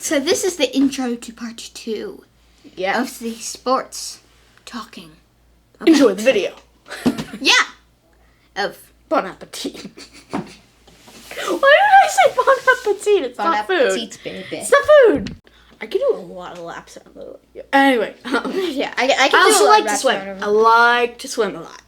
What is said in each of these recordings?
So this is the intro to part 2 of the sports talking. Enjoy the video. Yeah. Of Bon appetit. Why did I say bon appetit? It's Bon not food. Appetit, baby. It's not food. I can do a lot of laps around the lake. Anyway. Yeah, I can I do also a lot like of to laps swim. around I like to swim a lot.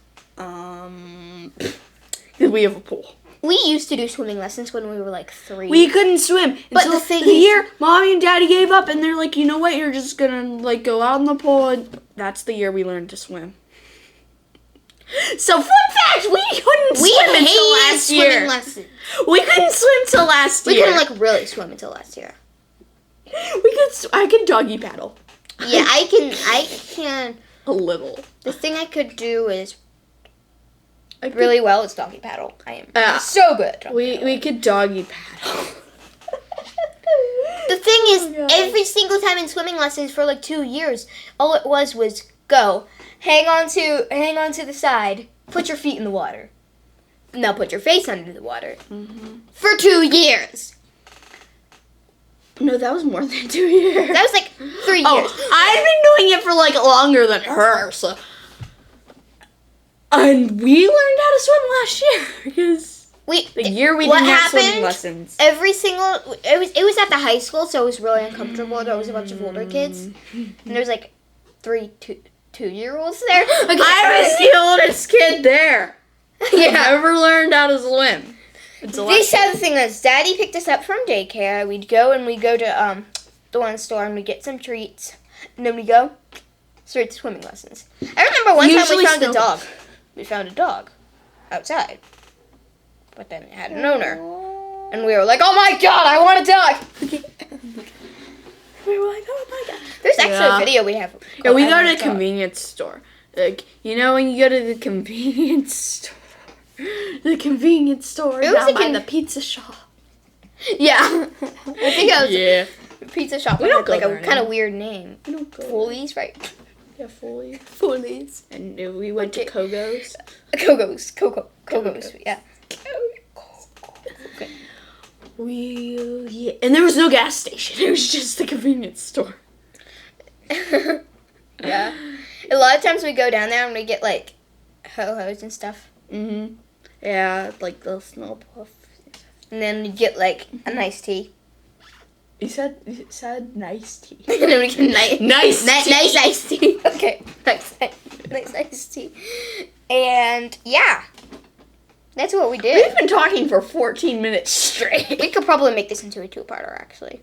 Because we have a pool. We used to do swimming lessons when we were like 3. We couldn't swim But until the thing the is- year Mommy and Daddy gave up, and they're like, you know what? You're just gonna like go out in the pool, and that's the year we learned to swim. So fun fact: we couldn't swim until last year. Lessons. We couldn't swim till last year. We couldn't like really swim until last year. I could doggy paddle. Yeah, I can. A little. The thing I could do is really well is doggy paddle. I am so good. At We could doggy paddle. The thing is, Oh, God. every single time in swimming lessons for like 2 years, all it was go, hang on to the side, put your feet in the water. Now put your face under the water. Mm-hmm. For 2 years. No, that was more than 2 years. That was like 3 years. Oh, I've been doing it for like longer than her, so. And we learned how to swim last year because the year we didn't have swimming lessons. Every single it was at the high school, so it was really uncomfortable. There was a bunch of older kids, and there was like 2-year-olds there. Okay. I was the oldest kid there. Yeah. I never learned how to swim. This the thing is, Daddy picked us up from daycare. We'd go to the one store and we'd get some treats, and then we go straight to swimming lessons. I remember one time we found a dog. We found a dog outside, but then it had an owner, and we were like, "Oh my God, I want a dog!" We were like, "Oh my God!" There's actually a video we have. Yeah, we go to the convenience store. Like, you know, when you go to the convenience store. The convenience store down by the pizza shop. Yeah. I think it was a pizza shop. We don't like go a there kind of weird name. We don't go Foley's, right? Yeah, Foley's. Foley's. And we went to Kogo's. Kogo's, yeah. Okay. And there was no gas station. It was just the convenience store. Yeah. A lot of times we go down there and we get like ho-hos and stuff. Mm-hmm. Yeah, like the snow puff. And then we get like a nice tea. You said nice tea. And then we get nice iced tea. Okay. Nice iced tea. And yeah. That's what we did. We've been talking for 14 minutes straight. We could probably make this into a 2-parter, actually.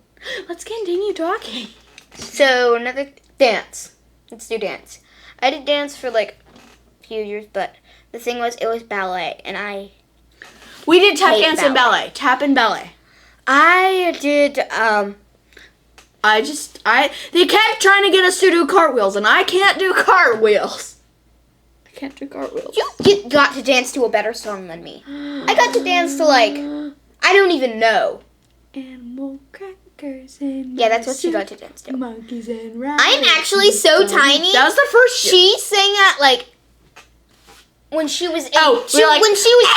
Let's continue talking. So, another dance. Let's do dance. I did dance for like a few years, but the thing was, it was ballet, and we did tap dance ballet. and ballet. Tap and ballet. I did, they kept trying to get us to do cartwheels, and I can't do cartwheels. I can't do cartwheels. You got to dance to a better song than me. I got to dance to like, I don't even know. Animal crackers and Yeah, that's what she got to dance to. monkeys and rabbits. I'm actually so tiny. That was the first year. She sang at like, when she was 8. Oh, when she was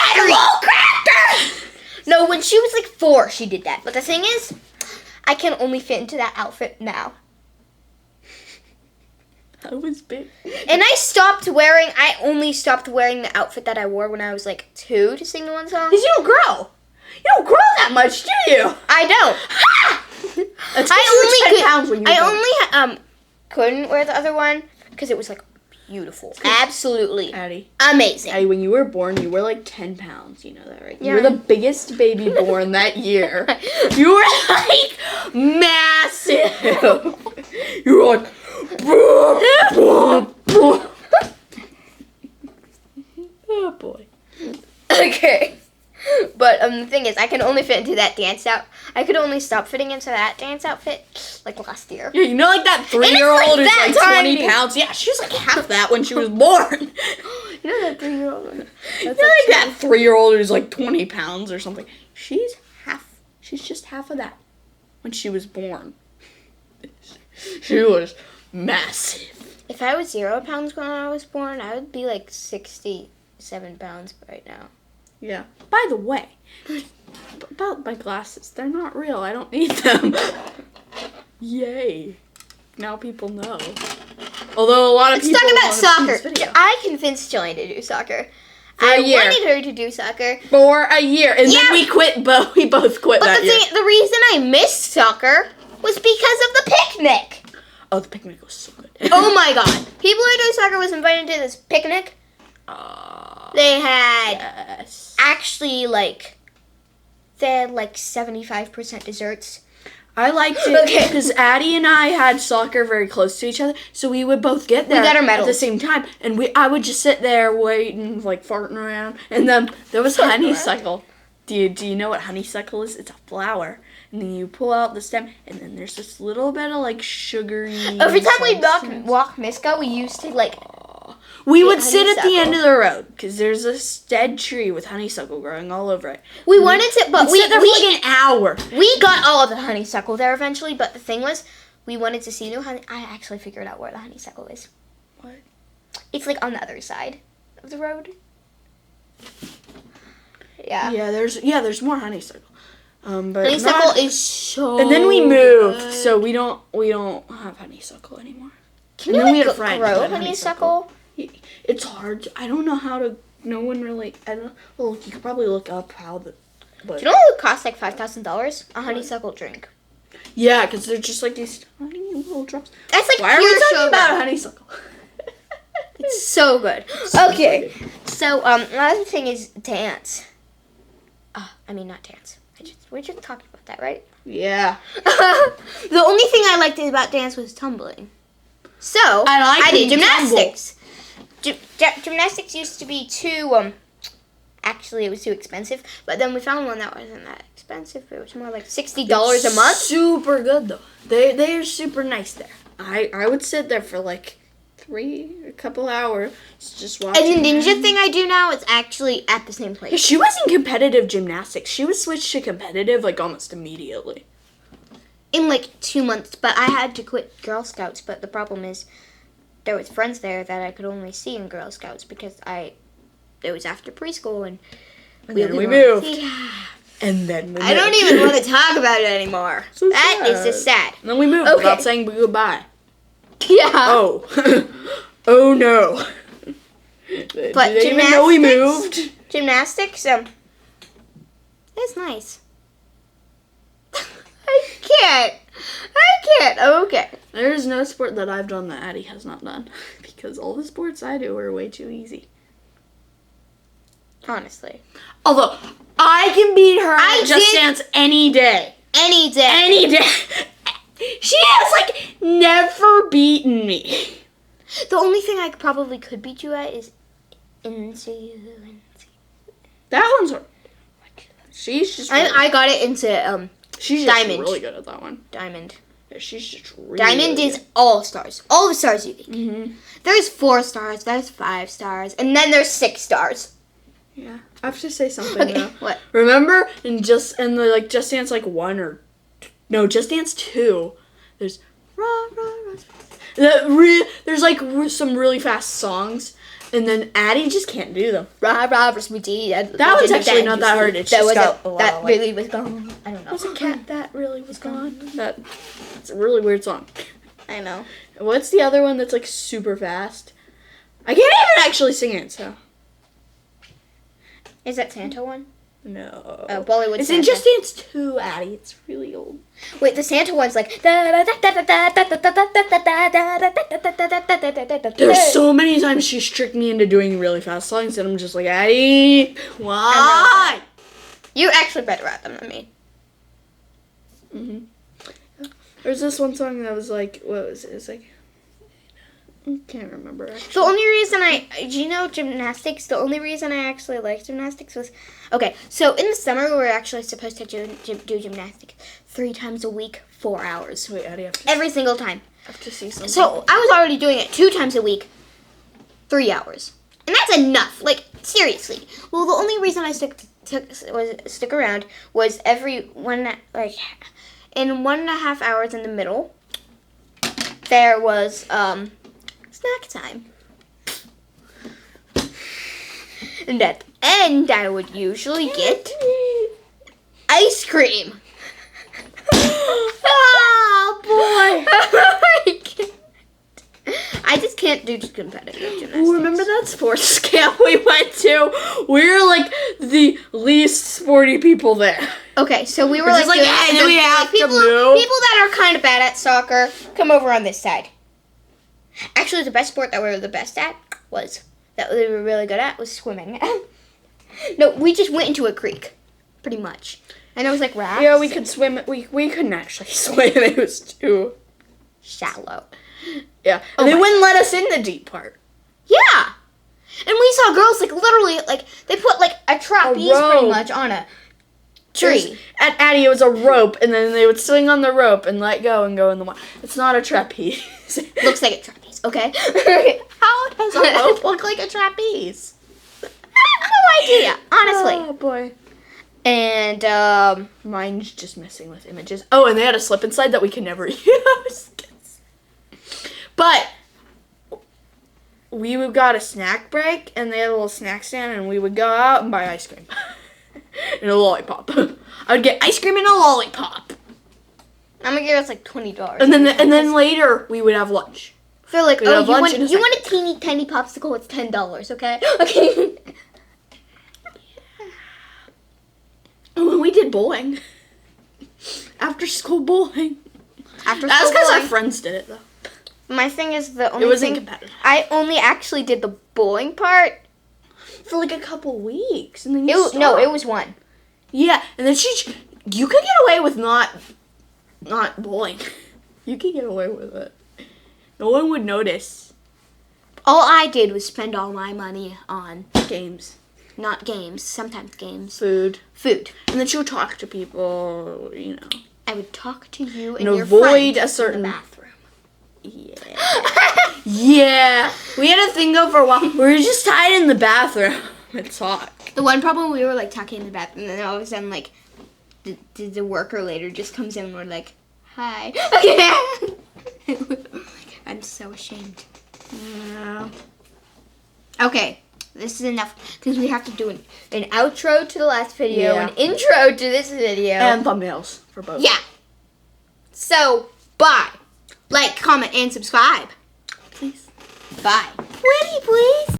3. No, when she was like 4, she did that. But the thing is, I can only fit into that outfit now. I was big. And I only stopped wearing the outfit that I wore when I was like 2 to sing the one song. Because you don't grow. You don't grow that much, do you? I don't. That's I only couldn't wear the other one because it was like beautiful. Absolutely. Addie. Amazing. Addie, when you were born, you were like 10 pounds. You know that, right? Yeah. You were the biggest baby born that year. You were like massive. You were like... Oh boy. Okay. But the thing is, I can only fit into that dance out. I could only stop fitting into that dance outfit like last year. Yeah, you know, like that 3-year-old who's that like 20 tiny. pounds. Yeah, she was like half that when she was born. You know that 3-year-old? You know, like that 3-year-old who's like 20 pounds or something. She's just half of that when she was born. She was massive. If I was 0 pounds when I was born, I would be like 67 pounds right now. Yeah. By the way, about my glasses, they're not real. I don't need them. Yay. Now people know. Although a lot of Let's people talk about want to see this soccer. video. I convinced Jillian to do soccer. For a year. Wanted her to do soccer. For a year. And then we quit, we both quit that year. But the reason I missed soccer was because of the picnic. Oh, the picnic was so good. Oh my god. People who do soccer was invited to this picnic. They had actually they had 75% desserts. I liked it because Addie and I had soccer very close to each other, so we would both get there We got our medals at the same time, and I would just sit there waiting, farting around, and then there was honeysuckle. Do you know what honeysuckle is? It's a flower, and then you pull out the stem, and then there's this little bit of sugary. Every time we'd walk Miska, we used to we would sit at the end of the road because there's a dead tree with honeysuckle growing all over it. We wanted to, but we sit there for an hour. We got all of the honeysuckle there eventually, but the thing was, we wanted to see new honey. I actually figured out where the honeysuckle is. What? It's on the other side of the road. Yeah. Yeah, there's more honeysuckle. But Honeysuckle is so. And then we moved, good. so we don't have honeysuckle anymore. Can and you we had a friend who grow had honeysuckle? It's hard. I don't know how to. No one really. I don't. Well, you could probably look up how the. But Do you know what would cost $5,000? A honeysuckle drink. Yeah, because they're just these tiny little drops. That's Why are we talking sugar. about honeysuckle? It's so good. Okay, so another thing is dance. I mean not dance. We're just talking about that, right? Yeah. The only thing I liked about dance was tumbling. So I did gymnastics. Gymnastics used to be too. Actually, it was too expensive. But then we found one that wasn't that expensive. It was more like $60 a month. Super good though. They are super nice there. I would sit there for a couple hours just watching. And the ninja thing I do now is actually at the same place. Yeah, she was in competitive gymnastics. She was switched to competitive almost immediately. In 2 months, but I had to quit Girl Scouts. But the problem is, there was friends there that I could only see in Girl Scouts because it was after preschool and then we moved. And then we moved. I don't even want to talk about it anymore. So that is sad. just sad. And then we moved without saying goodbye. Yeah. Oh. Oh no. But did they even know we moved? Gymnastics, it's nice. I can't. Okay. There's no sport that I've done that Addie has not done. Because all the sports I do are way too easy. Honestly. Although, I can beat her at Just Dance any day. Any day. Any day. She has, never beaten me. The only thing I probably could beat you at is into. That one's hard. She's just. I got it into she's just Diamond. really good at that one. Diamond. Yeah, she's just really Diamond really is good. all stars. All the stars you think. Mm-hmm. There's 4 stars. There's 5 stars, and then there's 6 stars. Yeah, I have to say something though. What? Remember Just Dance 1 or Just Dance 2. There's there's some really fast songs, and then Addie just can't do them. That one's actually not that hard. It's just got a lot that of, really was gone. I don't know. Was a cat that really was gone? It's a really weird song. I know. What's the other one that's super fast? I can't even actually sing it. So. Is that Santa one? No. Oh, Bollywood It's Santa. in Just Dance 2, Addie. It's really old. Wait, the Santa one's like. There's so many times she's tricked me into doing really fast songs, and I'm just like, Addie, why? You're actually better at them than me. Mm-hmm. There's this one song that was what was it? It's I can't remember, actually. The only reason gymnastics, the only reason I actually liked gymnastics was, okay, so in the summer we were actually supposed to do gymnastics 3 times a week, 4 hours. Wait, Addie, every single time. I have to see something. So I was already doing it 2 times a week, 3 hours. And that's enough, seriously. Well, the only reason I stuck around was every in 1.5 hours in the middle, there was, snack time. And at the end, I would usually get ice cream. Oh, boy. do competitive gymnastics. Ooh, remember that sports camp we went to? We were like the least sporty people there. Okay, so we were We're just like, hey, we have to move. People that are kind of bad at soccer, come over on this side. Actually, the best sport that we were the best at that we were really good at was swimming. No, we just went into a creek, pretty much. And it was like rafts. Yeah, we could swim. We couldn't actually swim. It was too shallow. Yeah, and they wouldn't let us in the deep part. Yeah, and we saw girls like literally like they put like a trapeze pretty much on a tree. At Addie, it was a rope, and then they would swing on the rope and let go and go in the water. It's not a trapeze. Looks like a trapeze. Okay. How does a rope look like a trapeze? No idea, honestly. Oh boy. And mine's just messing with images. Oh, and they had a slip and slide that we could never use. But we would got a snack break, and they had a little snack stand, and we would go out and buy ice cream and a lollipop. I would get ice cream and a lollipop. I'm gonna give us like $20. And then later we would have lunch. Feel like, oh, you want a teeny tiny popsicle? It's $10. Okay. Okay. When we did bowling, after school bowling. That's because our friends did it though. My thing is the only it wasn't competitive. I only actually did the bowling part for like a couple weeks, and then it was one. Yeah, and then you could get away with not bowling. You could get away with it. No one would notice. All I did was spend all my money on games. Not games, sometimes games. Food. And then she would talk to people, you know. I would talk to you and your avoid a certain bathroom. Yeah. Yeah. We had a thing go for a while. We were just tied in the bathroom and talk. The one problem, we were like talking in the bathroom, and then all of a sudden, like, the worker later just comes in and we're like, hi. I'm so ashamed. Yeah. Okay. This is enough, because we have to do an outro to the last video, an intro to this video. And thumbnails for both. Yeah. So, bye. Like, comment, and subscribe. Please. Bye. Pretty, please.